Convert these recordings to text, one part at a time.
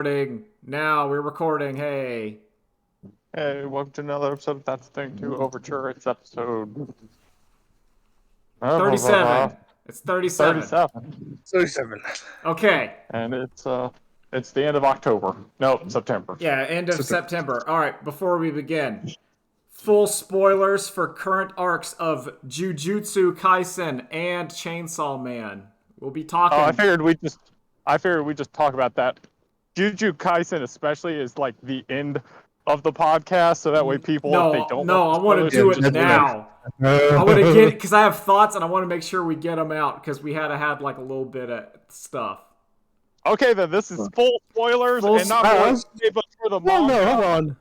Recording. Now we're recording. Hey. Hey, welcome to another episode of That's the Thing to Overture. It's episode 37. It's 37. 37. 37. Okay. And it's the end of October. No, September. Yeah, end of September. All right, before we begin, full spoilers for current arcs of Jujutsu Kaisen and Chainsaw Man. We'll be talking. Oh, I figured we just talk about that. Jujutsu Kaisen especially is like the end of the podcast, so that way people, if they don't I want to do it now. I want to get, because I have thoughts and I want to make sure we get them out because we had to have like a little bit of stuff. Okay, then this is full spoilers and not but for the manga. No, hold on.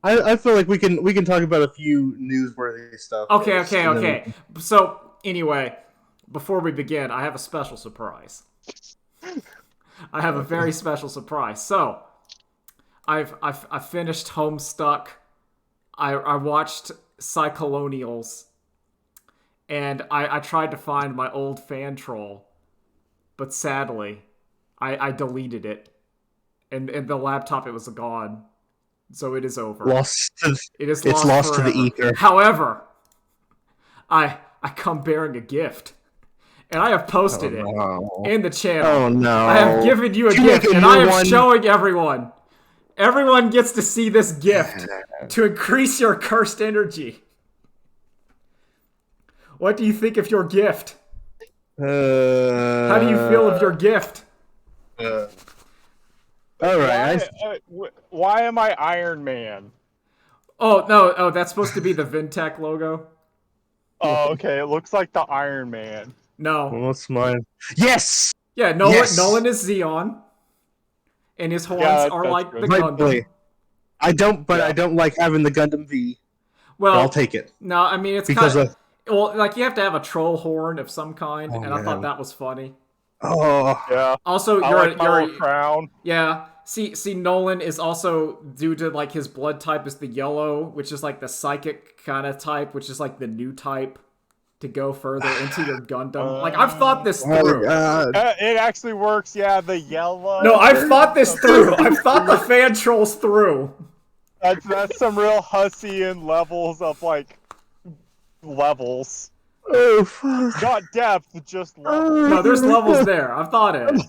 I feel like we can talk about a few newsworthy stuff. Okay. So anyway, before we begin, I have a special surprise. I have a very special surprise. So, I've finished Homestuck. I watched Cycolonials, and I tried to find my old fantroll, but sadly, I deleted it, and the laptop it was gone, so it is over. It's lost to the ether. However, I come bearing a gift. And I have posted it in the channel. Oh no! I have given you a gift, and I am showing everyone. Everyone gets to see this gift to increase your cursed energy. What do you think of your gift? How do you feel of your gift? All right. Why am I Iron Man? Oh no! Oh, that's supposed to be the Vintech logo. Oh, okay. It looks like the Iron Man. No. What's mine? Yes! Yeah, Nolan is Xeon. And his horns are like the Gundam. I don't like having the Gundam V. Well, but I'll take it. No, I mean, it's because kind of... Well, like, you have to have a troll horn of some kind, and I thought that was funny. Oh. Yeah. Also, your crown. Yeah. See, Nolan is also, due to, like, his blood type is the yellow, which is, like, the psychic kind of type, which is, like, the new type. To go further into your Gundam. Like, I've thought this through. It actually works, yeah, the yellow. No, I've thought this through. I've thought the fan trolls through. That's some real Hussian levels of, like, levels. Oh, fuck. Not depth, just levels. No, there's levels there. I've thought it.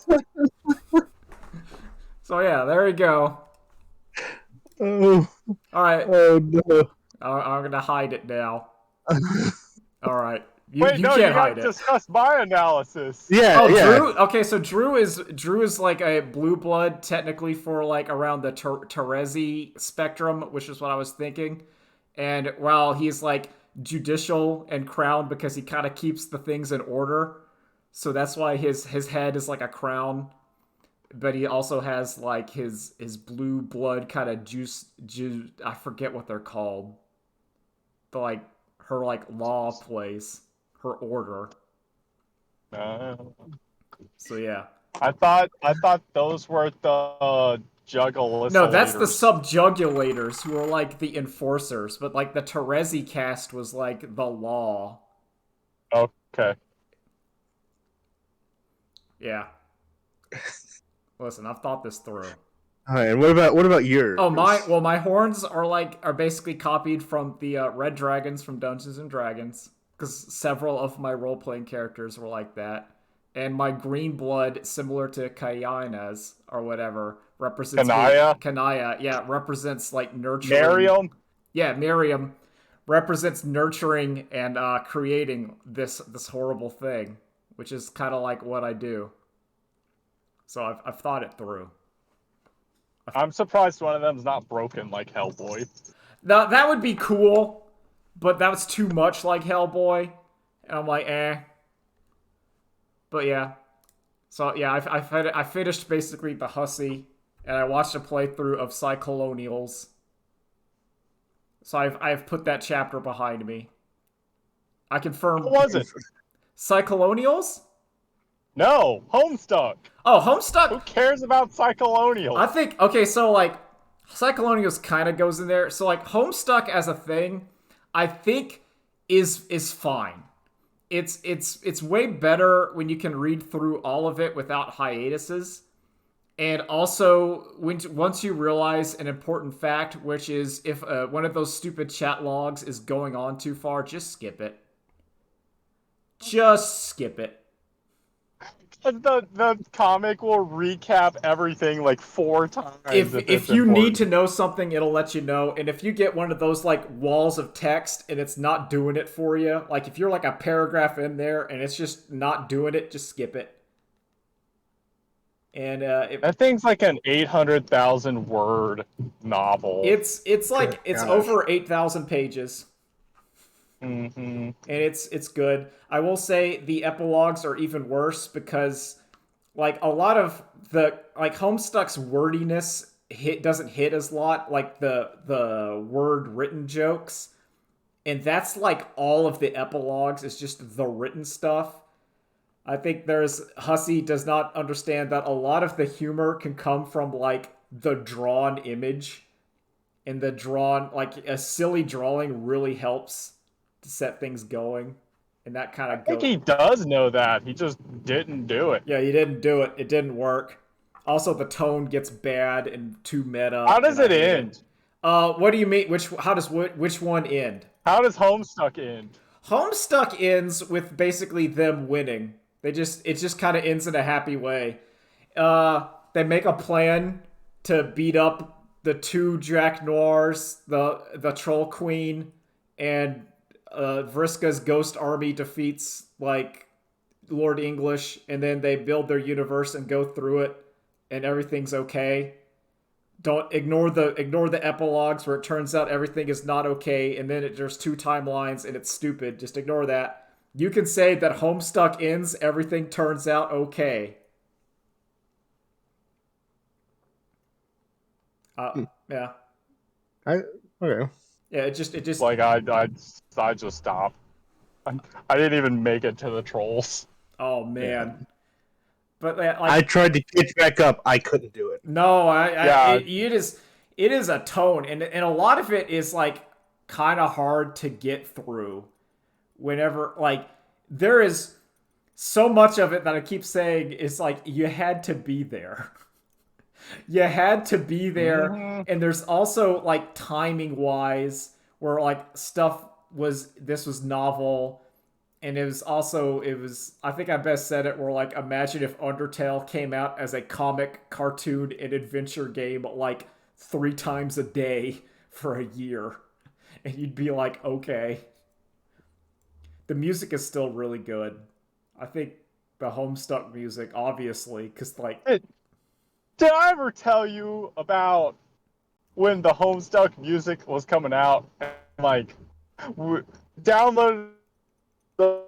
So, yeah, there you go. Oh. Alright. Oh, no. I'm gonna hide it now. Alright. You can't hide it. Discuss my analysis. Yeah. Drew? Okay, so Drew is like a blue blood technically for like around the Terezi spectrum, which is what I was thinking. And while he's like judicial and crowned because he kind of keeps the things in order. So that's why his head is like a crown. But he also has like his blue blood kind of juice. I forget what they're called. The like her like law place, her order. So yeah. I thought those were the jugulators. No, that's the subjugulators who are like the enforcers, but like the Terezi caste was like the law. Okay. Yeah. Listen, I've thought this through. Alright, and what about yours? Oh, my horns are basically copied from the red dragons from Dungeons and Dragons, because several of my role-playing characters were like that. And my green blood, similar to Kayaina's or whatever, represents Kanaya, yeah, represents like nurturing. Miriam? Yeah, Miriam represents nurturing and creating this horrible thing, which is kind of like what I do. So I've thought it through. I'm surprised one of them's not broken like Hellboy. Now, that would be cool, but that was too much like Hellboy. And I'm like, eh. But yeah. So yeah, I finished basically the Hussy, and I watched a playthrough of Cycolonials. So I've put that chapter behind me. I confirm. What was it? Cycolonials? No, Homestuck. Oh, Homestuck. Who cares about Cycolonials? I think, okay, so like Cycolonials kind of goes in there. So like Homestuck as a thing, I think is fine. It's way better when you can read through all of it without hiatuses. And also, once you realize an important fact, which is if one of those stupid chat logs is going on too far, just skip it. Just skip it. The comic will recap everything like 4 times if If it's you need important. to know something, it'll let you know. And if you get one of those like walls of text and it's not doing it for you, like if you're like a paragraph in there and it's just not doing it, just skip it. And That thing's like an 800,000 word novel. it's like it's Gosh. over 8,000 pages. Mm-hmm. And it's good. I will say the epilogues are even worse because like a lot of the like Homestuck's wordiness doesn't hit as lot like the word written jokes, and that's like all of the epilogues is just the written stuff. I think there's Hussey does not understand that a lot of the humor can come from like the drawn image, and the drawn like a silly drawing really helps to set things going, and that kind I of think go. he does know that. He just didn't do it. Yeah, you didn't do it. It didn't work. Also, the tone gets bad and too meta. How does and I it hate end? What do you mean? Which one end? How does Homestuck end? Homestuck ends with basically them winning. It just kind of ends in a happy way. They make a plan to beat up the two Drac Noirs, the Troll Queen, and Vriska's Ghost Army defeats like Lord English, and then they build their universe and go through it, and everything's okay. Don't ignore the epilogues where it turns out everything is not okay, and then there's two timelines and it's stupid. Just ignore that. You can say that Homestuck ends, everything turns out okay. Yeah, I okay. yeah. It just Like I just stopped. I didn't even make it to the trolls. oh Yeah. man. But I tried to catch back up. I couldn't do it. no, Yeah. it is a tone, and a lot of it is like kind of hard to get through. Whenever like there is so much of it that I keep saying is like you had to be there. You had to be there, Mhm. and there's also like timing wise where like this was novel, and it was I think I best said it where like imagine if Undertale came out as a comic, cartoon, and adventure game like 3 times a day for a year, and you'd be like, okay. The music is still really good. I think the Homestuck music, obviously, because like Hey, did I ever tell you about when the Homestuck music was coming out? And, like, downloaded it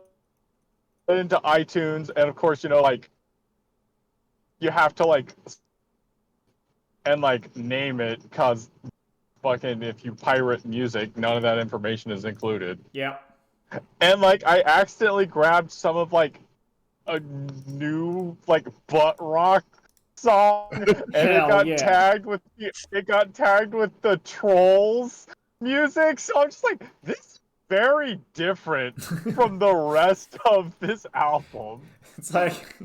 into iTunes, and of course, like you have to like and like name it because fucking if you pirate music, none of that information is included. yeah. And like I accidentally grabbed some of like a new like butt rock song, and Hell yeah. it got tagged with the Trolls music. So I'm just like, this is very different from the rest of this album. It's like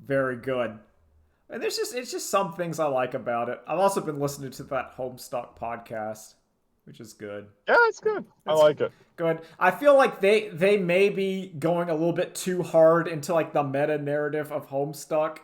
very good. And it's just some things I like about it. I've also been listening to that Homestuck podcast, which is good. Yeah, it's good. I It's like it. good. I feel like they may be going a little bit too hard into like the meta narrative of Homestuck.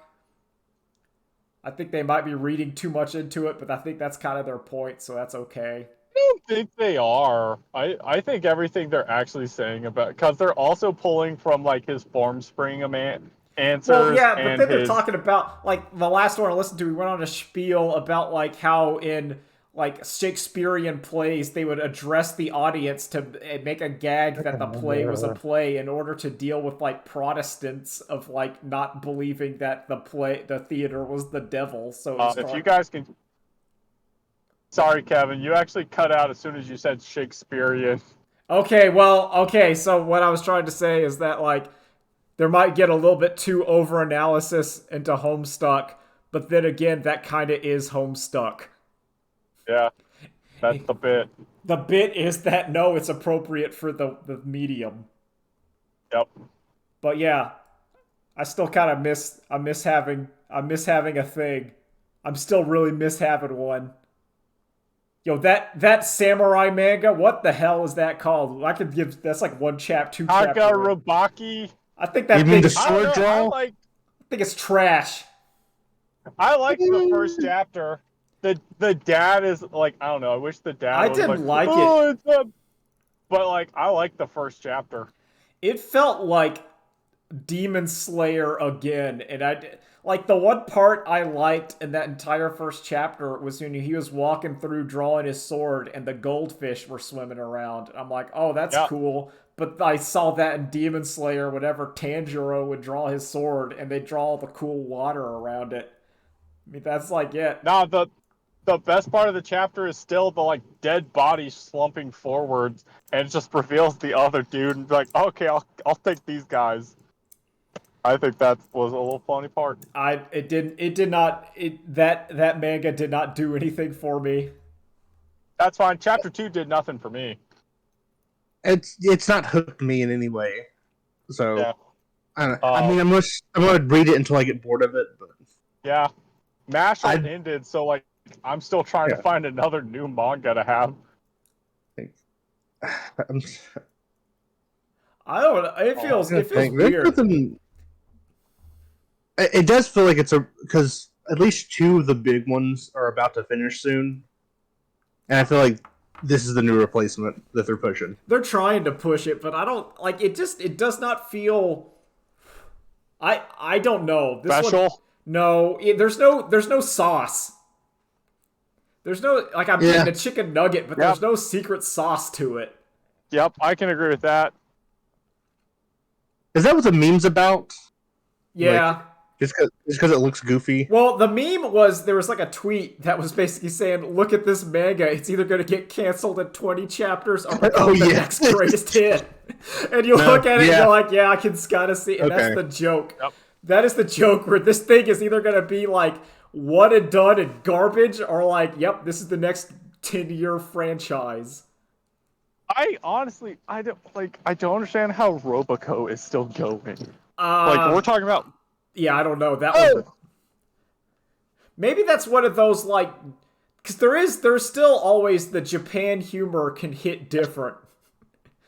I think they might be reading too much into it, but I think that's kind of their point, so that's okay. I don't think they are. I think everything they're actually saying about because they're also pulling from like his Formspring Well, answers yeah, but and then they're his talking about like the last one I listened to. We went on a spiel about like how in like Shakespearean plays they would address the audience to make a gag that the play was a play in order to deal with like Protestants of like not believing that the theater was the devil. So it was if you guys can. Sorry, Kevin, you actually cut out as soon as you said Shakespearean. okay, well, okay. So what I was trying to say is that like there might get a little bit too over analysis into Homestuck, but then again, that kind of is Homestuck. Yeah, that's the bit. The bit is that no, it's appropriate for the medium. Yep. But yeah, I still kind of I miss having a thing. I'm still really miss having one. Yo, that samurai manga, what the hell is that called? I could give that's like one two Aga chapter. Rabaki. I think You that mean the thing's I don't sword know. draw? I think it's trash. I like the first chapter. The dad is like, I don't know. I wish the dad I was like, didn't like it. oh, it's a. But like, I like the first chapter. It felt like Demon Slayer again, and like the one part I liked in that entire first chapter was when he was walking through drawing his sword and the goldfish were swimming around. I'm like, oh, that's Yeah. cool. But I saw that in Demon Slayer, whenever Tanjiro would draw his sword and they draw the cool water around it. I mean, that's like it. Now the best part of the chapter is still the like dead body slumping forwards, and it just reveals the other dude, and be like, okay, I'll take these guys. I think that was a little funny part. It did not that manga did not do anything for me. That's fine. Chapter 2 did nothing for me. It's not hooked me in any way. So Yeah. I don't know. I mean, I'm gonna read it until I get bored of it. But Yeah. Mashal I ended, so like I'm still trying to yeah. find another new manga to have. I'm I don't know. trying It to feels think. There's weird. nothing. It does feel like it's a because at least two of the big ones are about to finish soon, and I feel like this is the new replacement that they're pushing. They're trying to push it, but I don't like it. It does not feel. I don't know. This one, Special? no. There's no sauce. There's no like I'm Yeah. eating a chicken nugget, but Yep. there's no secret sauce to it. Yep, I can agree with that. Is that what the meme's about? Yeah. Just because it looks goofy. Well, the meme was there was like a tweet that was basically saying, "Look at this manga. It's either going to get canceled in 20 chapters or become Oh, the yeah. next greatest hit." And you No, look at it and yeah. you're like, "Yeah, I can kind of see." And that's Okay. the joke. Yep. That is the joke where this thing is either going to be like one and done and garbage, or like, "Yep, this is the next 10-year franchise." I honestly I don't understand how Roboco is still going. Uh, Like we're talking about yeah, I don't know that one. Oh, Maybe that's one of those like, because there's still always the Japan humor can hit different.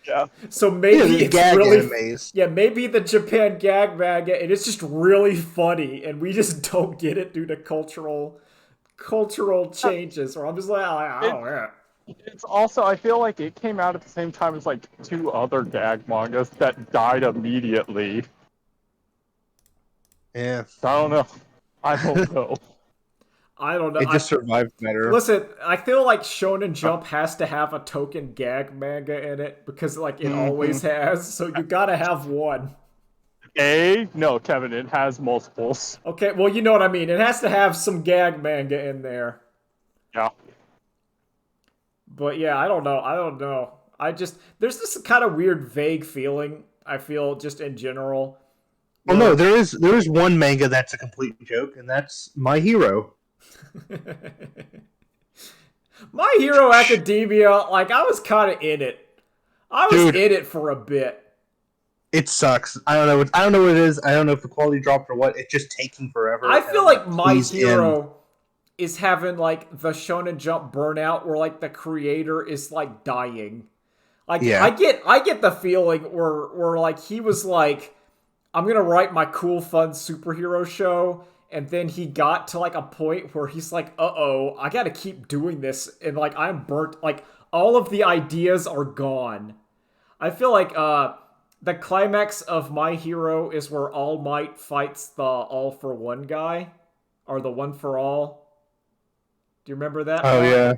yeah. So maybe yeah, the it's gag really animes. yeah, maybe the Japan gag manga and it's just really funny and we just don't get it due to cultural changes. Or I'm just like, oh yeah. It's also I feel like it came out at the same time as like two other gag mangas that died immediately. Yeah, I don't know. I don't know. I don't know. it just survived better. Listen, I feel like Shonen Jump has to have a token gag manga in it because like it always has. So you gotta have one. No, Kevin, it has multiples. Okay, well you know what I mean. It has to have some gag manga in there. Yeah. But yeah, I don't know. There's this kind of weird vague feeling I feel just in general. Well, no, there is one manga that's a complete joke, and that's My Hero. My Hero Academia, like I was kind of in it. I was Dude. in it for a bit. It sucks. I don't know. I don't know what it is. I don't know if the quality dropped or what. It's just taking forever. I and feel I'm like My please Hero is having like the Shonen Jump burnout where like the creator is like dying. Like Yeah. I get the feeling where like he was like, I'm gonna write my cool fun superhero show, and then he got to like a point where he's like, uh-oh, I gotta keep doing this, and like I'm burnt, like all of the ideas are gone. I feel like the climax of My Hero is where All Might fights the All for One guy, or the One for All. Do you remember that? Oh yeah,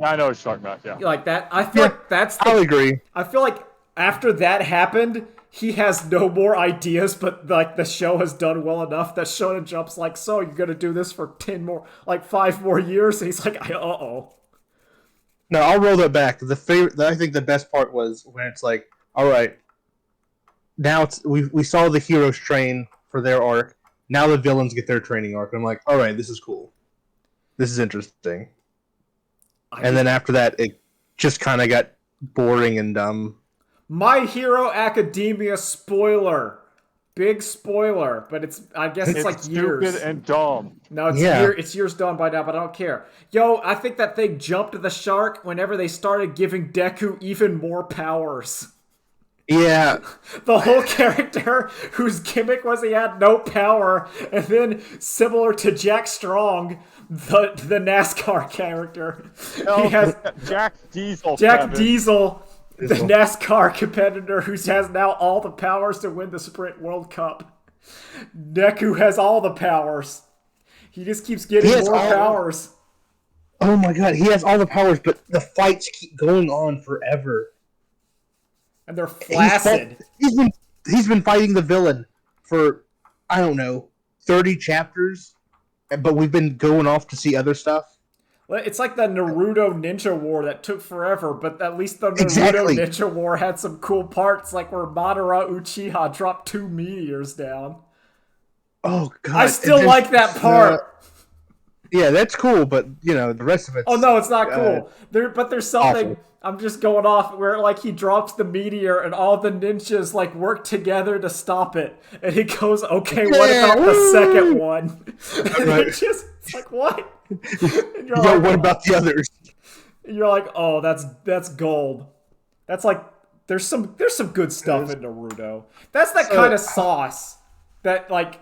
I know what you're talking about, yeah. Like that. I feel like that's I'll agree. I feel like after that happened, he has no more ideas, but like the show has done well enough that Shonen Jump's like, so you're gonna do this for 5 more years? And he's like, uh-oh. No, I'll roll that back. I think the best part was when it's like, all right, now we saw the heroes train for their arc. Now the villains get their training arc. I'm like, all right, this is cool. This is interesting. And then after that, it just kind of got boring and dumb. My Hero Academia spoiler. Big spoiler, but I guess it's like years. Stupid and dumb. No, it's years done by now, but I don't care. Yo, I think that they jumped the shark whenever they started giving Deku even more powers. Yeah. The whole character whose gimmick was he had no power, and then similar to Jack Strong, the NASCAR character, he has Jack Diesel. Jack Diesel, the NASCAR competitor who has now all the powers to win the Sprint World Cup. Deku has all the powers. He just keeps getting more powers. Oh my god, he has all the powers, but the fights keep going on forever. And they're flaccid. He's been fighting the villain for, I don't know, 30 chapters, but we've been going off to see other stuff. It's like the Naruto Ninja War that took forever, but at least the Naruto Ninja War had some cool parts, like where Madara Uchiha dropped 2 meteors down. Oh god. I still like that part. Yeah, that's cool, but the rest of it. Oh no, it's not cool. There's something. Awful. I'm just going off where like he drops the meteor and all the ninjas like work together to stop it, and he goes, "Okay, what about the second one?" And it's like what? And you're like, what about the others? And you're like, oh, that's gold. That's like there's some good stuff in Naruto. That's that kind of sauce that like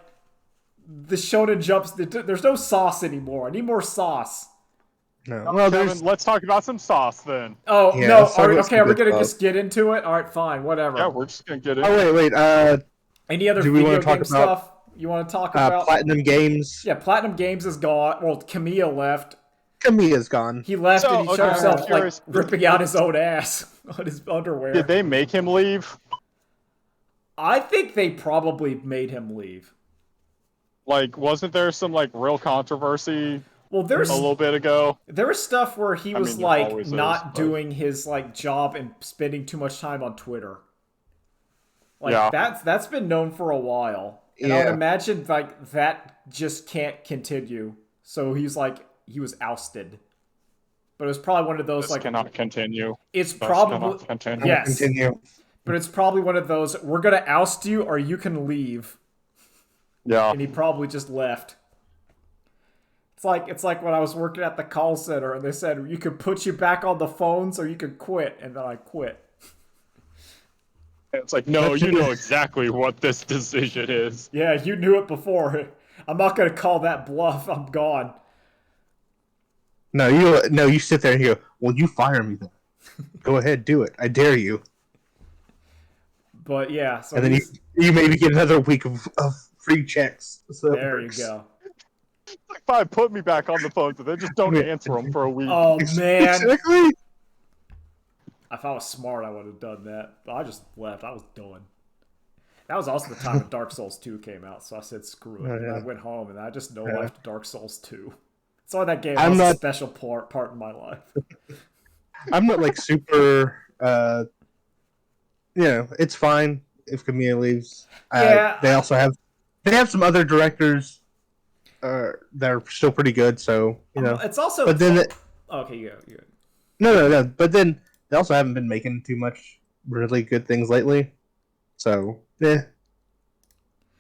the Shonen Jumps. There's no sauce anymore. I need more sauce. No. Well, Kevin, let's talk about some sauce then. Oh yeah, no! Are we gonna just get into it? All right, fine, whatever. Yeah, we're just gonna get into it. Oh wait. Any other video game stuff you want to talk about? Platinum Games. Yeah, Platinum Games is gone. Well, Kamiya left. Kamiya's gone. He left and he showed himself like ripping out his own ass on his underwear. Did they make him leave? I think they probably made him leave. Like, wasn't there some like real controversy? Well, there's a little bit ago. There was stuff where he was like not doing his like job and spending too much time on Twitter. Like that's been known for a while. And I would imagine like that just can't continue. So he was ousted. But it was probably one of those this cannot continue. It's probably yes. Continue. But it's probably one of those we're gonna oust you or you can leave. Yeah. And he probably just left. It's like when I was working at the call center and they said you could put you back on the phones or you could quit, and then I quit. It's like, no, you know exactly what this decision is. Yeah, you knew it before. I'm not gonna call that bluff. I'm gone. No, you sit there and you go, well, you fire me then. Go ahead, do it. I dare you. But yeah, so and then you maybe get another week of free checks. So there you go. Like, fine, put me back on the phone, but then just don't answer them for a week. Oh man! Exactly. If I was smart, I would have done that. But I just left. I was done. That was also the time when Dark Souls 2 came out, so I said screw it. And I went home and I just no-lifed Dark Souls 2. So that game was a special part in my life. I'm not like super. It's fine if Kamiya leaves. Yeah. They have some other directors. That are still pretty good, so it's also. But then, okay, yeah. No. But then they also haven't been making too much really good things lately. So, oh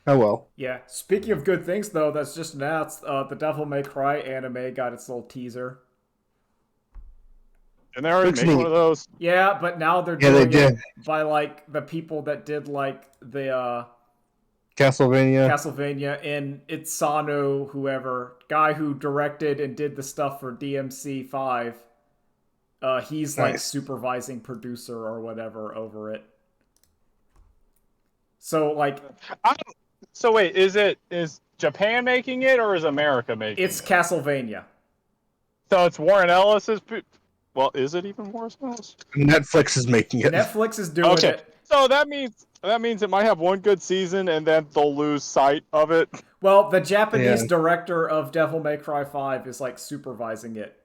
well. Yeah. Speaking of good things, though, that's just announced. The Devil May Cry anime got its little teaser. And they already made one of those. Yeah, but now they're doing it by like the people that did like the. Castlevania, and it's Sano, whoever, guy who directed and did the stuff for DMC 5. He's like supervising producer or whatever over it. So like, so wait, is Japan making it or is America making it? It's Castlevania. So it's Warren Ellis's. Well, is it even Warren Ellis? Netflix is making it. Netflix is doing it. So that means it might have one good season and then they'll lose sight of it. Well, the Japanese director of Devil May Cry 5 is like supervising it.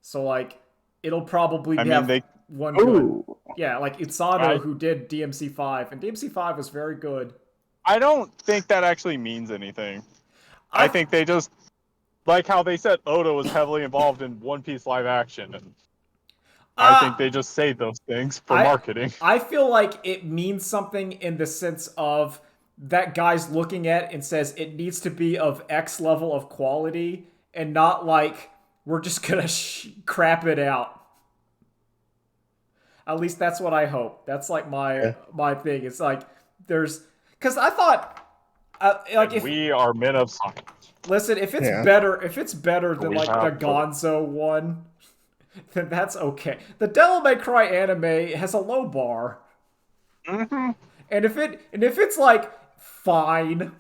So like it'll probably have one good. Yeah, like Isano who did DMC 5, and DMC 5 was very good. I don't think that actually means anything. I think they just like how they said Oda was heavily involved in One Piece live action, and I think they just say those things for marketing. I feel like it means something in the sense of that guy's looking at and says it needs to be of X level of quality and not like we're just gonna crap it out. At least that's what I hope. That's like Yeah. my thing. It's like there's because I thought like if We are men of science. listen if Yeah. it's better than We like have the Gonzo one, then that's okay. The Devil May Cry anime has a low bar, Mm-hmm. and if it's like fine,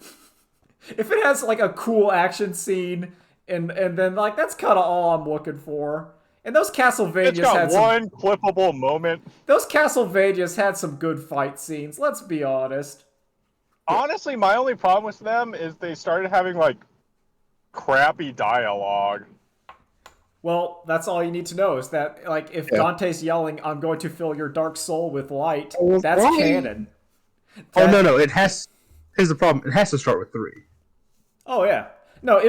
if it has like a cool action scene and then like that's kind of all I'm looking for. And those It's Castlevanias got had one clippable moment. those Castlevanias had some good fight scenes. Let's be honest. Honestly, my only problem with them is they started having like crappy dialogue. Well, that's all you need to know is that like if Yeah. Dante's yelling, "I'm going to fill your dark soul with light," Oh, that's right. canon. Oh That- no, it has. Here's the problem. It has to start with 3. Oh yeah. No,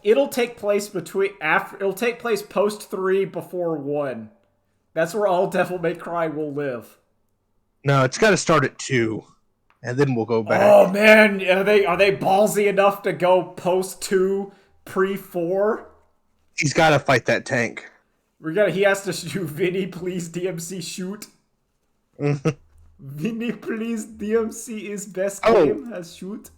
it'll take place it'll take place post 3 before 1. That's where all Devil May Cry will live. No, it's got to start at 2, and then we'll go back. Oh man, are they ballsy enough to go post 2 pre 4? He's got to fight that tank. He has to shoot Vinny, please DMC shoot. Vinny, please DMC is best Oh. game as shoot.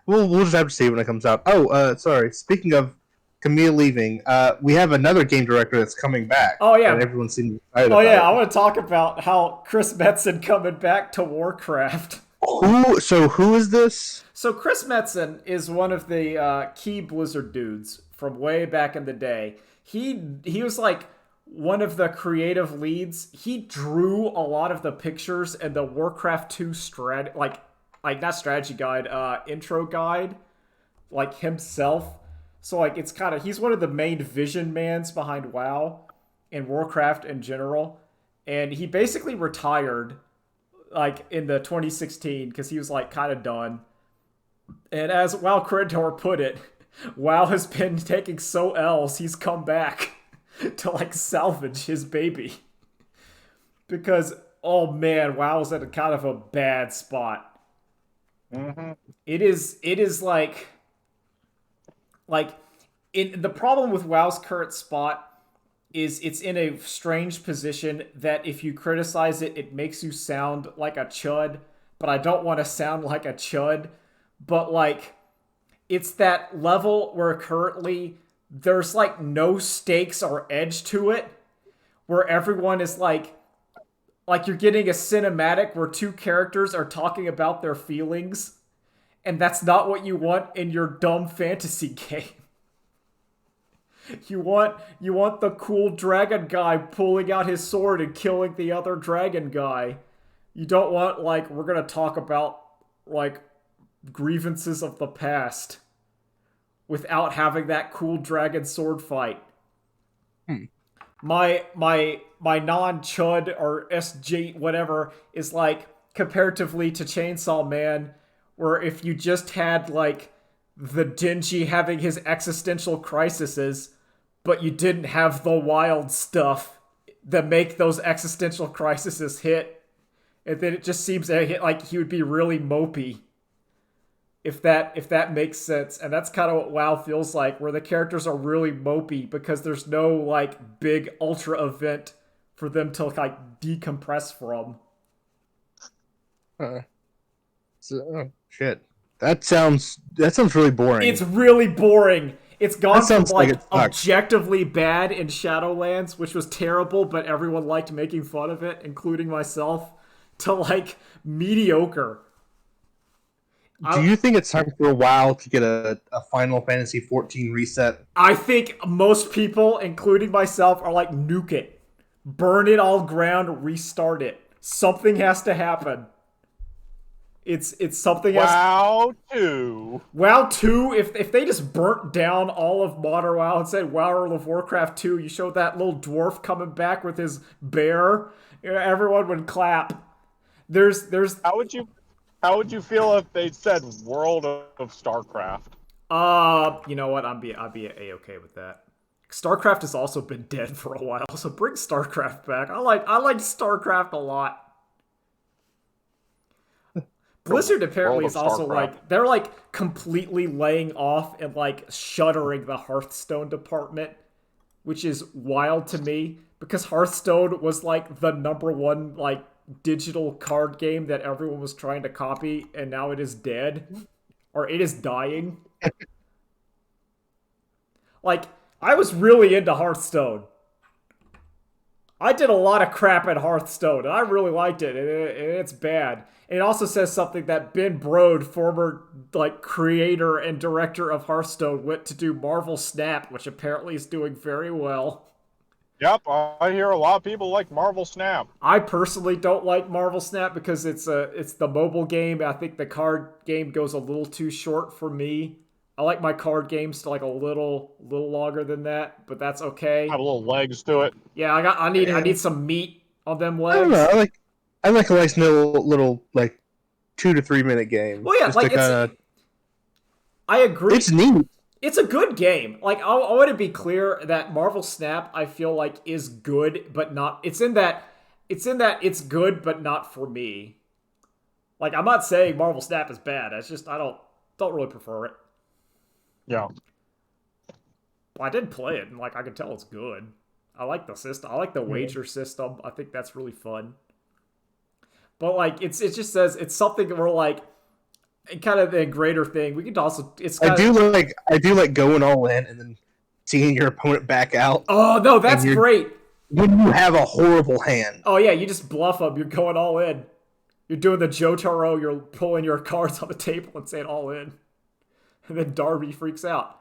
We'll just have to see when it comes out. Oh, sorry. Speaking of Camille leaving, we have another game director that's coming back. Oh, yeah. And everyone seems excited Oh about yeah, I it. want to talk about how Chris Metzen coming back to Warcraft. Who is this? So Chris Metzen is one of the key Blizzard dudes from way back in the day. He was like one of the creative leads. He drew a lot of the pictures in the Warcraft 2 like not strategy guide, intro guide, like himself. So like it's kind of he's one of the main vision mans behind WoW and Warcraft in general. And he basically retired like in the 2016 because he was like kind of done. And as WoW Creator put it, WoW has been taking so L's, he's come back to like salvage his baby. Because oh man, WoW's at a kind of a bad spot. Mm-hmm. It is like in the problem with WoW's current spot is it's in a strange position that if you criticize it, it makes you sound like a chud, but I don't want to sound like a chud. But like it's that level where currently there's like no stakes or edge to it, where everyone is like you're getting a cinematic where 2 characters are talking about their feelings, and that's not what you want in your dumb fantasy game. You want the cool dragon guy pulling out his sword and killing the other dragon guy. You don't want like we're gonna talk about like grievances of the past without having that cool dragon sword fight. My non-chud or SG whatever is like comparatively to Chainsaw Man, where if you just had like the Denji having his existential crises, but you didn't have the wild stuff that make those existential crises hit, and then it just seems like he would be really mopey. If that makes sense. And that's kind of what WoW feels like, where the characters are really mopey because there's no like big ultra event for them to like decompress from. Shit. That sounds really boring. It's really boring. It's gone That from sounds like like it sucks. objectively bad in Shadowlands, which was terrible, but everyone liked making fun of it, including myself, to like mediocre. Do you think it's time for a while to get a Final Fantasy 14 reset? I think most people, including myself, are like, nuke it. Burn it all ground, restart it. Something has to happen. It's something has WoW 2. WoW 2, if they just burnt down all of Modern WoW and said WoW World of Warcraft 2, you showed that little dwarf coming back with his bear, everyone would clap. There's How would you feel if they said World of StarCraft? you know what? I'd be a-okay with that. StarCraft has also been dead for a while, so bring StarCraft back. I like StarCraft a lot. Blizzard apparently World is of also StarCraft. like they're like completely laying off and like shuttering the Hearthstone department, which is wild to me because Hearthstone was like the #1 like digital card game that everyone was trying to copy, and now it is dead or it is dying. Like I was really into Hearthstone. I did a lot of crap at Hearthstone, and I really liked it, and it's bad. And it also says something that Ben Brode, former like creator and director of Hearthstone, went to do Marvel Snap, which apparently is doing very well. Yep, I hear a lot of people like Marvel Snap. I personally don't like Marvel Snap because it's the mobile game. I think the card game goes a little too short for me. I like my card games to like a little longer than that, but that's okay. Have a little legs to it. Yeah, I need some meat on them I don't legs. know. I like a nice little like 2 to 3 minute game. Well, yeah, just like to kinda, I agree. it's neat. It's a good game. Like I want to be clear that Marvel Snap I feel like is good, but not. It's in that it's good, but not for me. Like I'm not saying Marvel Snap is bad. It's just I don't really prefer it. Yeah. But I did play it, and like I can tell it's good. I like the system. I like the Yeah. wager system. I think that's really fun. But like it just says it's something where like kind of a greater thing. We could also it's I kinda, do like going all in and then seeing your opponent back out oh no, that's and great. when you have a horrible hand. Oh yeah, you just bluff them. You're going all in. You're doing the Jotaro. You're pulling your cards on the table and saying all in, and then Darby freaks out.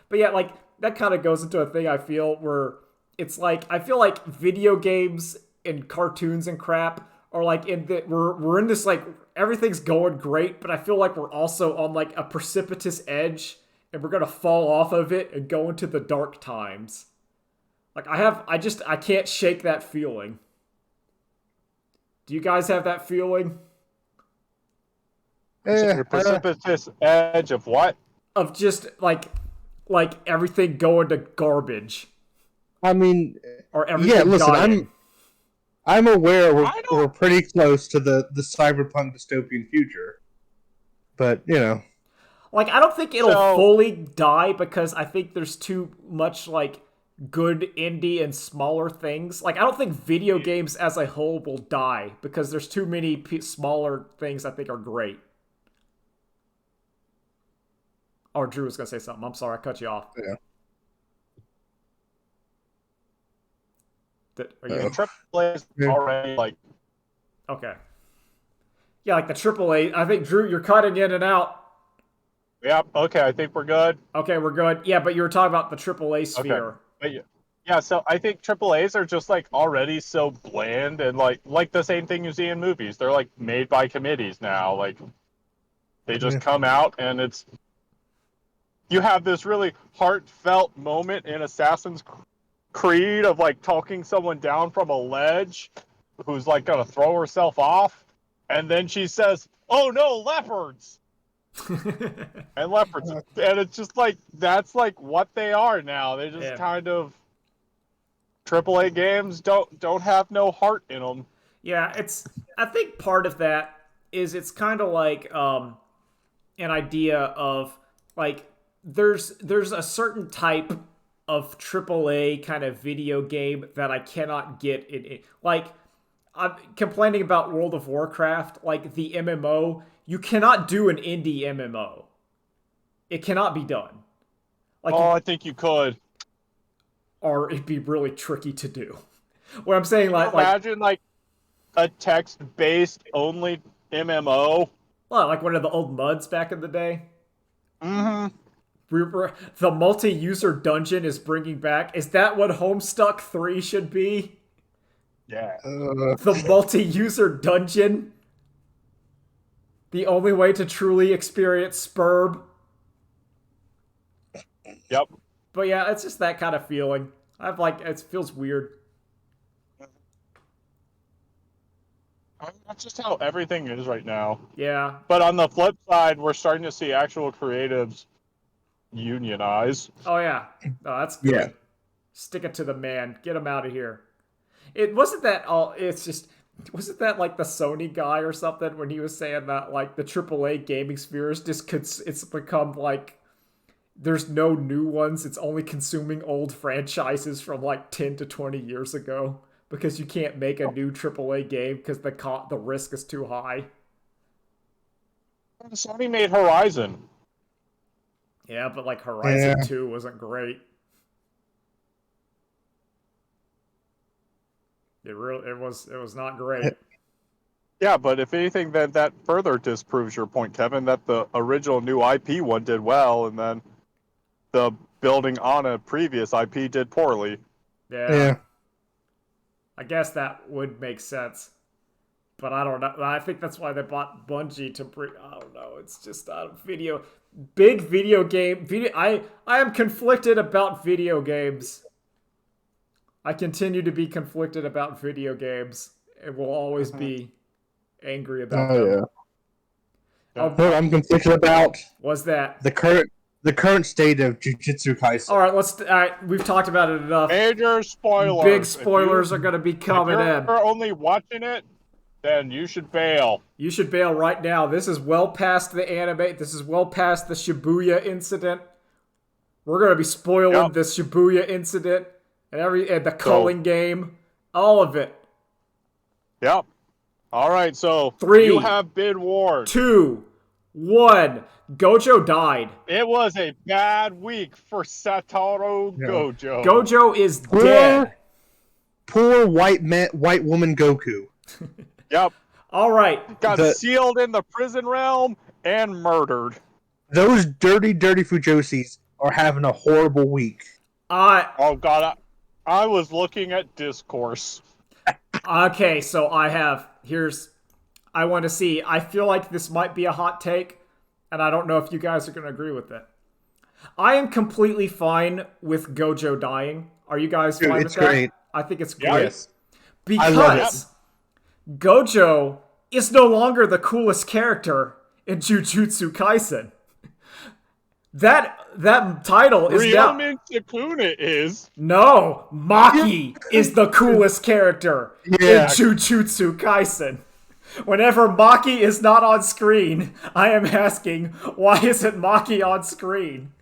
But yeah, like that kind of goes into a thing I feel where it's like I feel like video games and cartoons and crap are like we're in this like everything's going great, but I feel like we're also on like a precipitous edge and we're gonna fall off of it and go into the dark times. Like I can't shake that feeling. Do you guys have that feeling? The precipitous edge of what? Of just like everything going to garbage I mean, or everything yeah. Listen, dying. I'm aware I don't- we're pretty close to the cyberpunk dystopian future, but you know, Like I don't think it'll So- fully die because I think there's too much like good indie and smaller things. Like I don't think video games as a whole will die because there's too many smaller things I think are great. Or Drew was gonna say something. I'm sorry, I cut you off. Yeah. Are you AAA is Yeah. already like okay? Yeah, like the AAA. I think Drew, you're cutting in and out. yeah, okay, I think we're good. Okay, we're good. Yeah, but you were talking about the AAA sphere. But yeah, so I think AAAs are just like already so bland and like the same thing you see in movies. They're like made by committees now. Like they just Yeah. come out and it's you have this really heartfelt moment in Assassin's Creed of like talking someone down from a ledge who's like gonna throw herself off, and then she says, "Oh no, leopards!" and leopards, and it's just like that's like what they are now. They just Yeah. kind of AAA games don't have no heart in them. Yeah, I think part of that is it's kind of like an idea of like there's a certain type of AAA kind of video game that I cannot get in. Like I'm complaining about World of Warcraft, like the MMO, you cannot do an indie MMO. It cannot be done. Like Oh, I think you could. or it'd be really tricky to do. What I'm saying like Imagine like a text-based only MMO. well, like one of the old MUDs back in the day. Mm-hmm. The multi-user dungeon is bringing back. Is that what Homestuck 3 should be? Yeah. The multi-user dungeon? The only way to truly experience Spurb? Yep. But yeah, it's just that kind of feeling. It feels weird. That's just how everything is right now. Yeah. But on the flip side, we're starting to see actual creatives unionize. Oh yeah. Oh, that's good. Yeah. Stick it to the man. Get him out of here. It wasn't that all. It's just wasn't that like the Sony guy or something when he was saying that like the AAA gaming sphere is just it's become like there's no new ones. It's only consuming old franchises from like 10 to 20 years ago because you can't make a new AAA game because the risk is too high. Sony made Horizon. Yeah, but like Horizon 2 wasn't great. It was not great. Yeah, but if anything, then that further disproves your point, Kevin, that the original new IP one did well, and then the building on a previous IP did poorly. Yeah. I guess that would make sense. But I don't know. I think that's why they bought Bungie to bring. I don't know. It's just big video game. I am conflicted about video games. I continue to be conflicted about video games and will always be angry about them. What I'm conflicted about was that the current state of Jujutsu Kaisen. All right, we've talked about it enough. Major spoilers. Big spoilers are going to be coming in. If you're only watching it, then you should bail. You should bail right now. This is well past the anime. This is well past the Shibuya incident. We're going to be spoiling the Shibuya incident and the culling game. All of it. Yep. All right, so 3, you have been warned. 2, 1. Gojo died. It was a bad week for Satoru Gojo. Gojo is dead. Poor white woman Goku. Yep. All right. Got sealed in the prison realm and murdered. Those dirty Fujoshis are having a horrible week. Oh God, I was looking at discourse. Okay, so I want to see. I feel like this might be a hot take, and I don't know if you guys are going to agree with it. I am completely fine with Gojo dying. Are you guys fine with that? Great. I think it's great. Yes. Because Gojo is no longer the coolest character in Jujutsu Kaisen. That title is Ryomen Sukuna is. No, Maki is the coolest character in Jujutsu Kaisen. Whenever Maki is not on screen, I am asking, why isn't Maki on screen?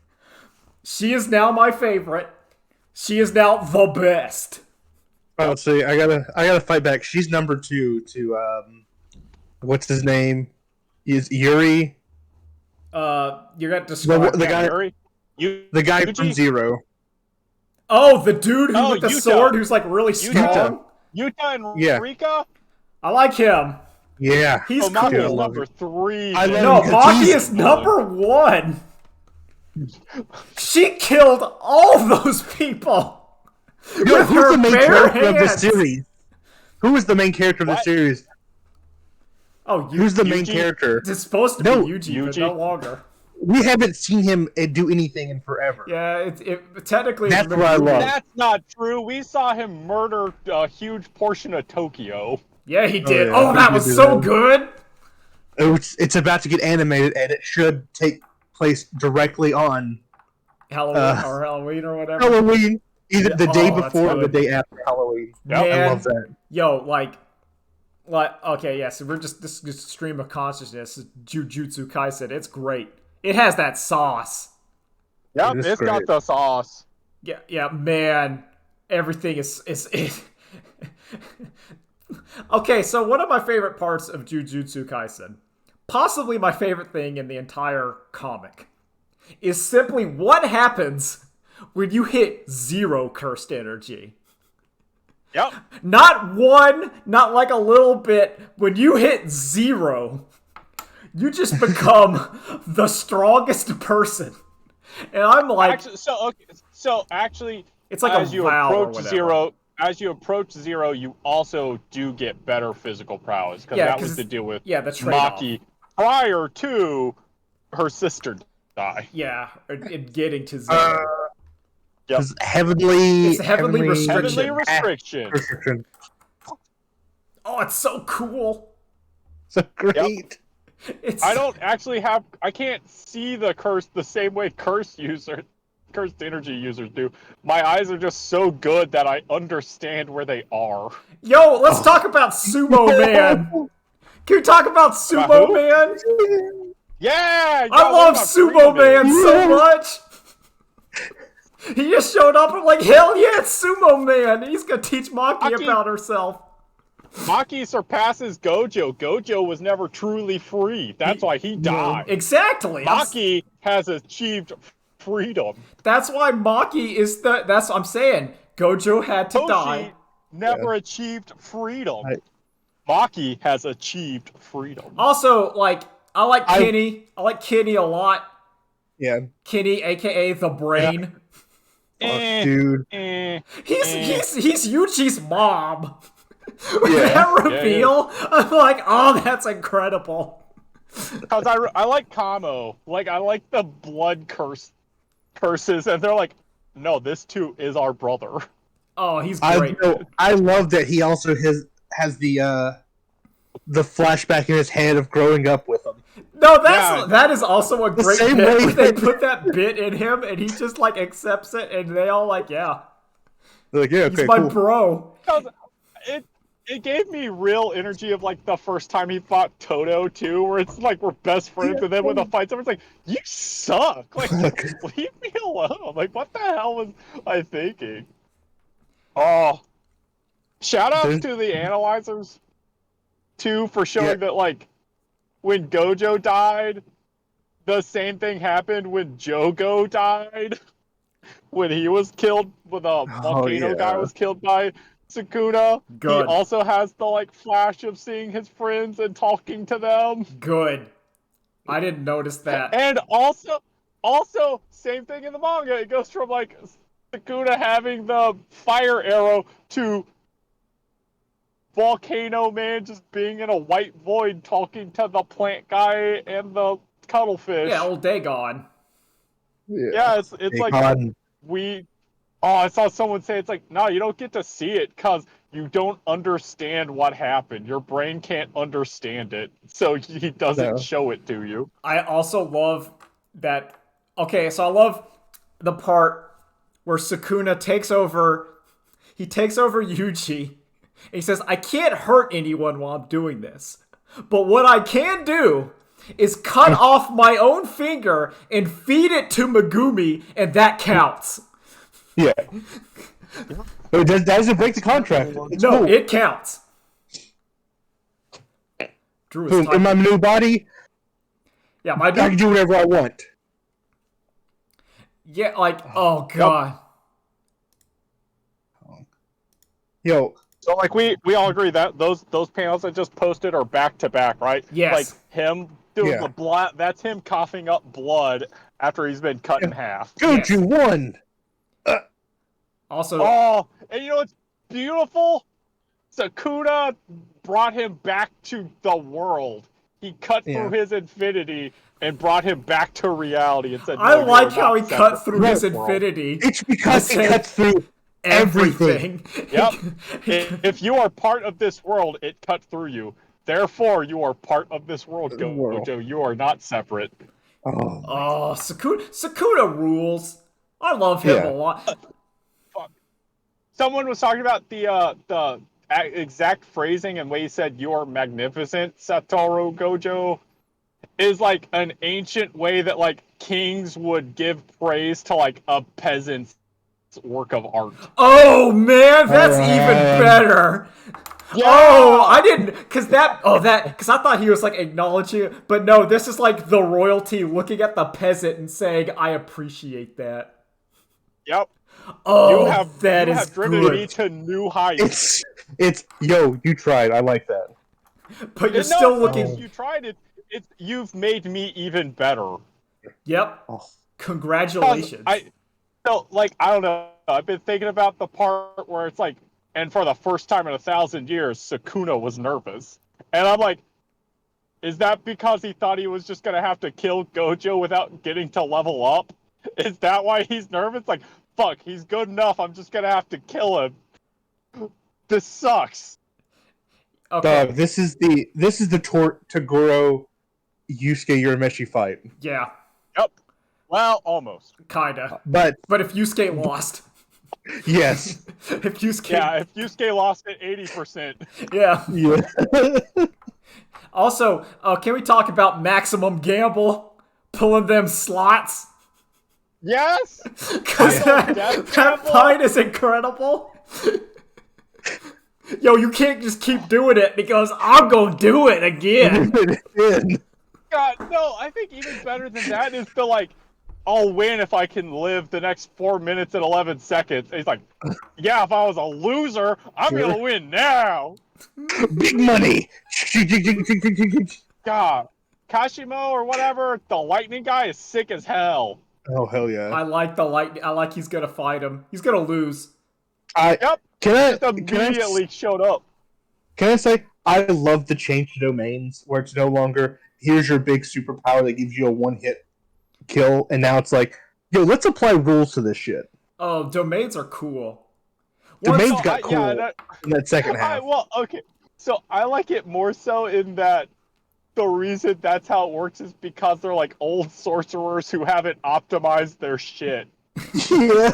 She is now my favorite. She is now the best. Oh, see, I gotta fight back. She's number 2 to what's his name? Is Yuri? You got described the guy. Yuri? The guy from Zero. Oh, the dude with the sword who's like really strong. Yuta and Rika? I like him. Yeah. He's Maki cool. is number 3. No, Maki is number 1. She killed all those people. Yo, who's the main character of the series? Who is the main character of the series? Oh, who's the main character? It's supposed to be Yuji, but no longer. We haven't seen him do anything in forever. Yeah, technically. That's what I love. That's not true. We saw him murder a huge portion of Tokyo. Yeah, he did. Oh, that was so good. It's about to get animated, and it should take place directly on Halloween or whatever. Halloween, either the day before or the day after Halloween. Man, I love that. Yo, like, okay, yeah. So we're this stream of consciousness, Jujutsu Kaisen. It's great. It has that sauce. Yep, it's got the sauce. Yeah, man. Everything is. Okay, so one of my favorite parts of Jujutsu Kaisen, possibly my favorite thing in the entire comic, is simply what happens when you hit 0 cursed energy. Yep. Not 1, not like a little bit. When you hit 0, you just become the strongest person. And I'm like... Actually, it's like as you approach 0... As you approach 0, you also do get better physical prowess, because that was to deal with the Maki prior to her sister die. Yeah, in getting to 0. It's heavenly restriction. Oh, it's so cool. So great. Yep. I can't see the curse the same way curse users cursed energy users do. My eyes are just so good that I understand where they are. Yo, let's talk about Sumo Man. Can we talk about About Sumo who? Man? Yeah, I what love about Sumo Freedom Man is? so much. He just showed up and I'm like, hell yeah, it's Sumo Man. He's gonna teach Maki Maki- about herself. Maki surpasses Gojo. Gojo was never truly free. That's why he died. Exactly. Maki has achieved freedom. That's why Maki is the. That's what I'm saying. Gojo had to die. Toshi never achieved freedom. I- Maki has achieved freedom. Also, like, I like Kenny. I like Kenny a lot. Yeah. Kenny, aka the Brain. Fuck, dude. He's Yuji's mom. With Yeah. that reveal, I'm like, oh, that's incredible. Because I like Kamo. Like, I like the blood curses, and they're like, no, this too is our brother. Oh, he's great. I love that he also has the flashback in his head of growing up with him. No, that is also a great same bit way where they that- put that bit in him and he just like accepts it and they all like, yeah, They're like, yeah, okay, he's my cool. bro. Because it gave me real energy of like the first time he fought Toto too, where it's like we're best friends, and then when the fight's over, it's like, you suck. Like, leave me alone. Like, what the hell was I thinking? Oh, shout outs to the analyzers too for showing that like when Gojo died, the same thing happened when Jogo died. When he was killed, when the volcano guy was killed by Sukuna. Good. He also has the like flash of seeing his friends and talking to them. Good. I didn't notice that. And also same thing in the manga. It goes from like Sukuna having the fire arrow to Volcano Man just being in a white void talking to the plant guy and the cuttlefish. Yeah, old Dagon. Yeah, it's like I saw someone say it's like, no, you don't get to see it because you don't understand what happened. Your brain can't understand it, so he doesn't show it to you. I also love that. Okay, so I love the part where Sukuna takes over. He takes over Yuji. And he says, I can't hurt anyone while I'm doing this. But what I can do is cut off my own finger and feed it to Megumi, and that counts. Yeah. But that doesn't break the contract. It's No, cool. it counts. Drew is In my new body, yeah, my I can do whatever I want. Yeah, like, oh god. Yo, So like we all agree that those panels I just posted are back to back, right? Yes. Like him doing the blood. That's him coughing up blood after he's been cut in half. Goju won. Also, And you know what's beautiful? Sakuna brought him back to the world. He cut through his infinity and brought him back to reality and said, I like how he cut through his infinity. It's because he cuts through everything. Yep. If you are part of this world, it cut through you. Therefore, you are part of this world, Gojo. You are not separate. Oh, Sakuna rules. I love him a lot. Someone was talking about the exact phrasing and way he said "you're magnificent," Satoru Gojo, is like an ancient way that like kings would give praise to like a peasant's work of art. Oh man, that's even better. Yeah! Oh, I didn't, because I thought he was like acknowledging it, but no, this is like the royalty looking at the peasant and saying, I appreciate that. Yep. Oh, you have driven good. me to new heights. It's yo, you tried. I like that. But you're still looking. You tried it. You've made me even better. Yep. Congratulations. I don't know. I've been thinking about the part where it's like, and for the first time in 1,000 years, Sukuna was nervous, and I'm like, is that because he thought he was just gonna have to kill Gojo without getting to level up? Is that why he's nervous? Like, fuck, he's good enough. I'm just gonna have to kill him. This sucks. Okay. This is the Toguro Yusuke Urameshi fight. Yeah. Yep. Well, almost. Kinda. But But if Yusuke lost. yes, If Yusuke... Yeah, if Yusuke lost at 80%. Yeah. yeah. Also, can we talk about Maximum Gamble pulling them slots? Yes! Because Final that, death that gamble? fight is incredible. Yo, you can't just keep doing it because I'm gonna do it again. God, no, I think even better than that is the, like, I'll win if I can live the next 4 minutes and 11 seconds. And he's like, yeah, if I was a loser, I'm Sure. gonna win now. Big money. God, Kashimo or whatever, the lightning guy is sick as hell. Oh hell yeah! I like the light. I like he's gonna fight him. He's gonna lose. Yep, Can just immediately showed up. I say I love the change to domains where it's no longer here's your big superpower that gives you a one hit kill, and now it's like, yo, let's apply rules to this shit. Oh, domains are cool. Domains So got cool in that second half. Well, okay. So I like it more so in that the reason that's how it works is because they're like old sorcerers who haven't optimized their shit. Yeah.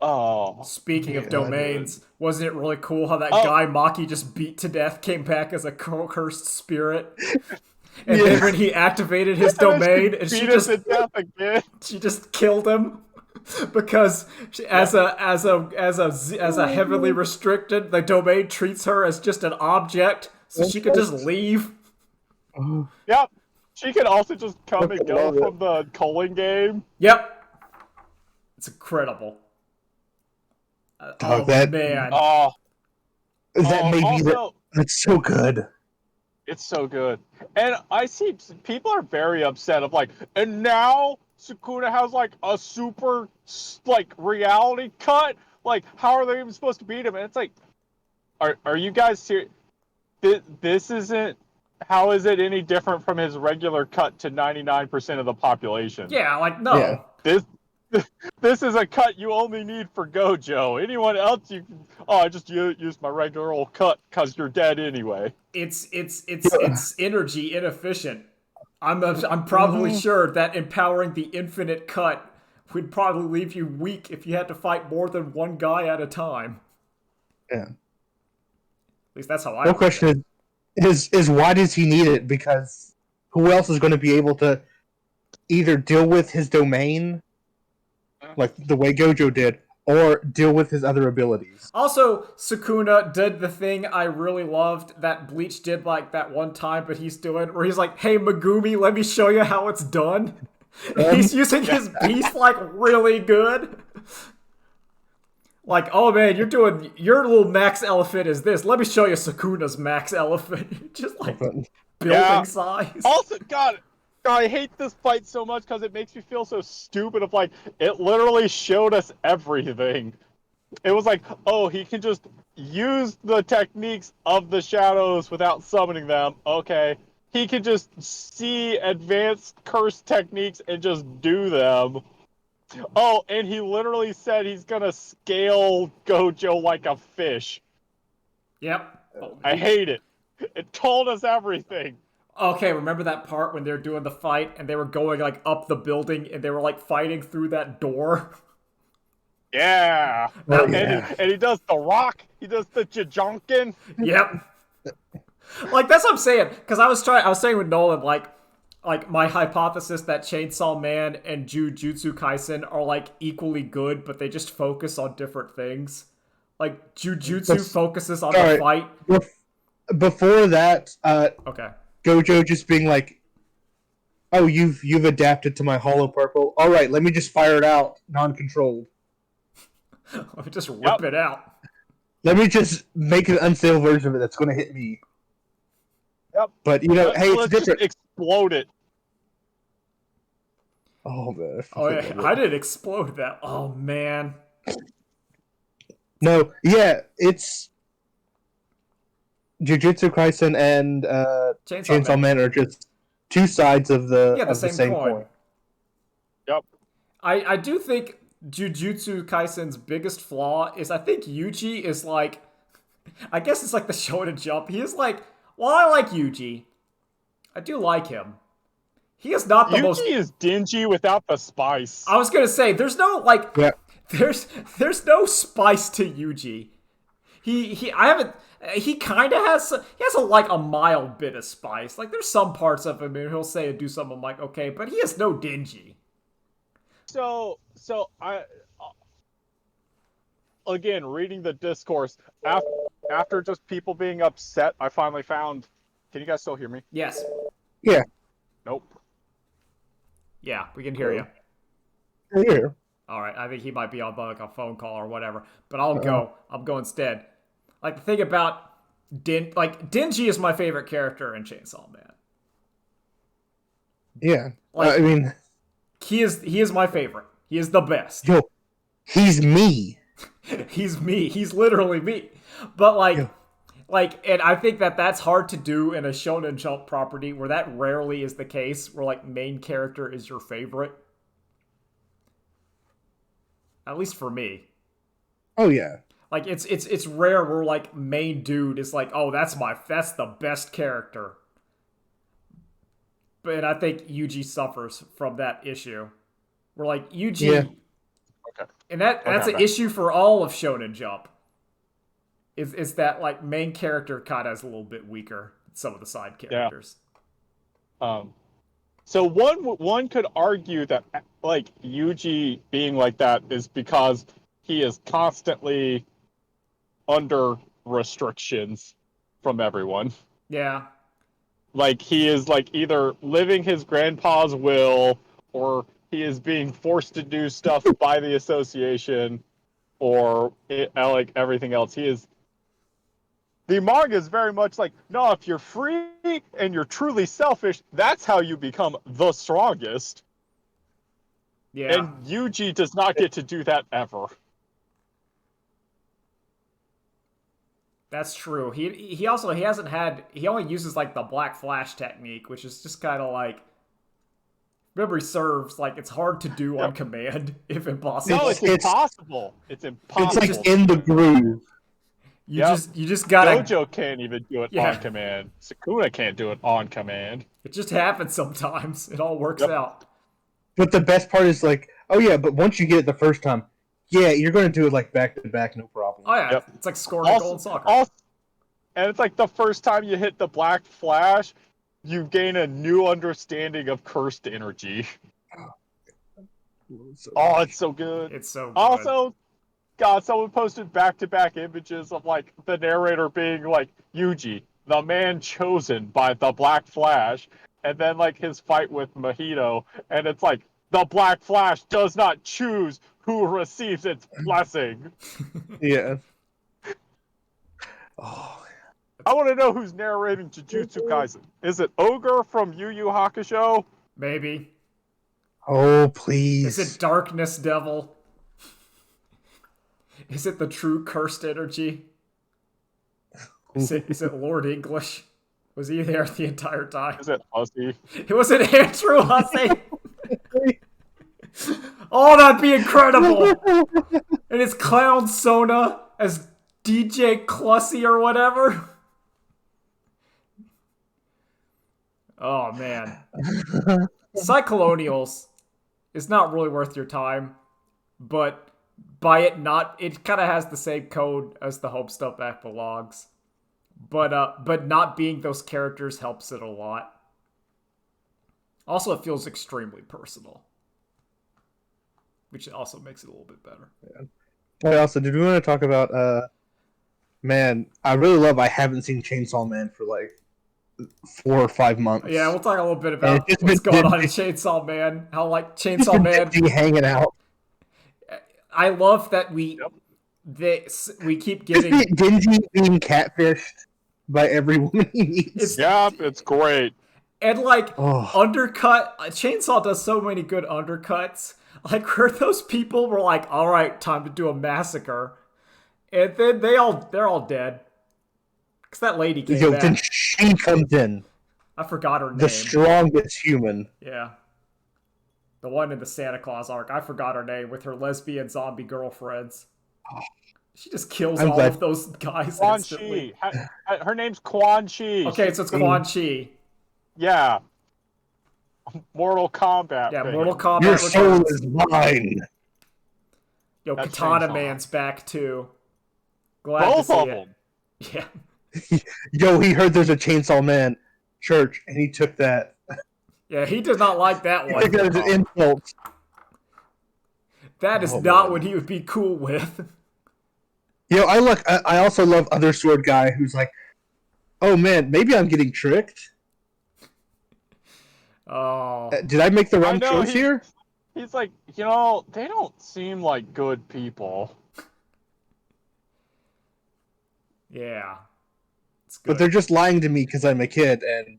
Oh. Speaking of Yeah, domains, wasn't it really cool how that Oh. guy Maki just beat to death came back as a cursed spirit? And Yeah. then when he activated his domain, and she beat us just to death again. she just killed him because she, as a heavily restricted, the domain treats her as just an object, so she could just leave. Yep. She can also just come and go Love it. from the Colin game. Yep, it's incredible. Oh that- man, Oh, That may be also, that's so good. it's so good. And I see people are very upset of like, and now Sukuna has like a super like reality cut. Like, how are they even supposed to beat him? And it's like, are you guys serious? This isn't. How is it any different from his regular cut to 99% of the population? yeah, like no. Yeah. This is a cut you only need for Gojo. Anyone else, you I just use my regular old cut because you're dead anyway. It's energy inefficient. I'm probably sure that empowering the infinite cut would probably leave you weak if you had to fight more than one guy at a time. Yeah. At least that's how I. No question is why does he need it? Because who else is going to be able to either deal with his domain, like the way Gojo did, or deal with his other abilities? Also, Sukuna did the thing I really loved that Bleach did like that one time, but he's doing where he's like, "Hey Megumi, let me show you how it's done." He's using his beast like really good. Like, oh man, you're doing your little max elephant is this. Let me show you Sukuna's max elephant. Just like building size. Also, God, I hate this fight so much because it makes me feel so stupid. Of like, it literally showed us everything. It was like, oh, he can just use the techniques of the shadows without summoning them. Okay. He can just see advanced curse techniques and just do them. Oh, and he literally said he's gonna scale Gojo like a fish. Yep. I hate it. It told us everything. Okay, remember that part when they were doing the fight and they were going like up the building and they were like fighting through that door? Yeah. Oh, And, yeah. he does the rock. He does the Jajonkin. Yep. Like that's what I'm saying. Because I was saying with Nolan, like my hypothesis that Chainsaw Man and Jujutsu Kaisen are like equally good, but they just focus on different things. Like Jujutsu focuses on the fight. Before that, Okay. Gojo just being like, "Oh, you've adapted to my hollow purple. All right, let me just fire it out, non-controlled. Let me just rip it out. Let me just make an unstable version of it that's going to hit me." Yep. But hey, it's Let's different. just explode it. Oh man. Oh yeah, I didn't explode that. Oh man. No, yeah, it's Jujutsu Kaisen and Chainsaw Man are just two sides of the same coin. Yep. I do think Jujutsu Kaisen's biggest flaw is I think Yuji is like, I guess it's like the Shonen Jump. He is like, well, I like Yuji. I do like him. he is not the Yuji most. is dingy without the spice. I was gonna say there's no like Yeah. there's no spice to Yuji. I haven't. He kind of has. He has like a mild bit of spice. Like there's some parts of him, and he'll say and do something I'm like, okay, but he has no dingy. So I again reading the discourse after just people being upset, I finally found. Can you guys still hear me? Yes. Yeah. Nope. Yeah, we can hear you. Yeah. All right, I think he might be on like a phone call or whatever. But I'll go. I'll go instead. Like the thing about Dingy is my favorite character in Chainsaw Man. Yeah. Like, I mean, he is my favorite. He is the best. yo, he's me. He's me. He's literally me. But Yeah. and I think that that's hard to do in a Shonen Jump property where that rarely is the case. Where like main character is your favorite. At least for me. Oh yeah. Like it's rare where like main dude is like, oh, that's the best character. But I think Yuji suffers from that issue. Where like Yuji, Yeah. Okay. and that's an issue for all of Shonen Jump. Is that like main character kind of is a little bit weaker than some of the side characters. So one could argue that like Yuji being like that is because he is constantly under restrictions from everyone. Yeah. Like he is like either living his grandpa's will, or he is being forced to do stuff by the association, or like everything else. The manga is very much like, no, if you're free and you're truly selfish, that's how you become the strongest. Yeah. And Yuji does not get to do that ever. That's true. He only uses like the Black Flash technique, which is just kind of like, memory serves, like it's hard to do on command, if impossible. No, it's impossible. It's impossible. It's like in the groove. You just gotta. Gojo can't even do it on command. Sukuna can't do it on command. It just happens sometimes. It all works out. But the best part is like, oh yeah, but once you get it the first time, yeah, you're going to do it like back to back, no problem. Oh yeah, it's like scoring a goal in soccer. And it's like the first time you hit the Black Flash, you gain a new understanding of cursed energy. Oh, it's so good. It's so good. Also, God, someone posted back-to-back images of like the narrator being like Yuji, the man chosen by the Black Flash, and then like his fight with Mahito, and it's like the Black Flash does not choose who receives its blessing. Yeah. Oh. I want to know who's narrating Jujutsu Kaisen. Is it Ogre from Yu Yu Hakusho? Maybe. Oh, please. Is it Darkness Devil? Is it the true cursed energy? Is it Lord English? Was he there the entire time? Is it Hussey? Was it Andrew Hussey? Oh, that'd be incredible! And it's Clown Sona as DJ Clussy or whatever. Oh, man. Cyclonials is not really worth your time, but it kind of has the same code as the Homestuck Back Belongs. But not being those characters helps it a lot. Also, it feels extremely personal, which also makes it a little bit better. Yeah. Wait, also, did we want to talk about, man, I really love I haven't seen Chainsaw Man for like 4 or 5 months. Yeah, we'll talk a little bit about what's going on in Chainsaw Man. How like Chainsaw Man hanging out. I love that we keep getting Genji being catfished by every woman he meets. It's great. And like undercut. Chainsaw does so many good undercuts. Like where those people were like, "All right, time to do a massacre," and then they're all dead. Because that lady came back. Then she comes in. I forgot her name. The strongest human. Yeah. The one in the Santa Claus arc. I forgot her name with her lesbian zombie girlfriends. She just kills all of those guys Quan instantly. Chi. Her name's Quan Chi. Okay, so it's Quan Chi. Yeah. Mortal Kombat. Yeah, thing. Mortal Kombat Your soul Returns. is mine. Yo, That Katana chainsaw. Man's back too. Glad Both to see of it. them. Yeah. Yo, he heard there's a Chainsaw Man church, and he took that. Yeah, he did not like that He took that one. as an insult. That is Oh, not man. what he would be cool with. Yo, I also love Other Sword Guy, who's like, oh man, maybe I'm getting tricked. Oh. Did I make the I wrong know choice here? He's like, they don't seem like good people. Yeah. It's good. But they're just lying to me because I'm a kid, and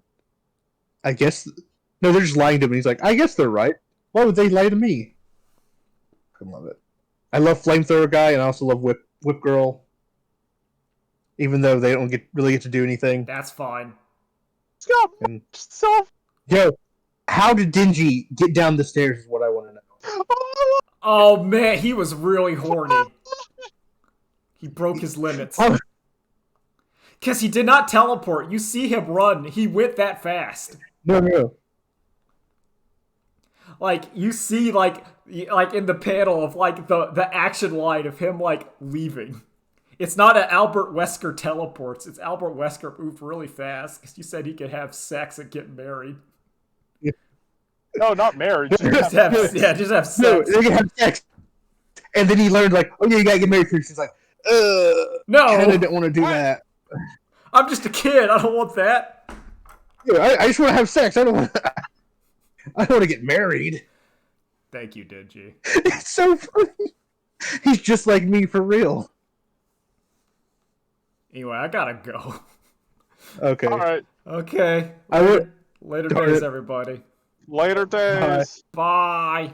I guess no, they're just lying to me. He's like, I guess they're right. Why would they lie to me? I love it. I love Flamethrower Guy, and I also love Whip Girl. Even though they don't really get to do anything. That's fine. It's got And so. yo, how did Dingy get down the stairs? Is what I want to know. Oh man, he was really horny. He broke his limits. Oh. Because he did not teleport. You see him run. He went that fast. No. Like, you see, like in the panel of, like, the action line of him, like, leaving. It's not an Albert Wesker teleports. It's Albert Wesker moved really fast because you said he could have sex and get married. No, not marriage. Just have No, sex. they can have sex. And then he learned, like, oh yeah, you gotta get married first. He's like, No, kind of didn't want to do that. I'm just a kid. I don't want that. Yeah, I just want to have sex. I don't want to get married. Thank you, Digi. It's so funny. He's just like me for real. Anyway, I gotta go. Okay. All right. Okay. I would. Later Darn days, it. everybody. Later days. Bye.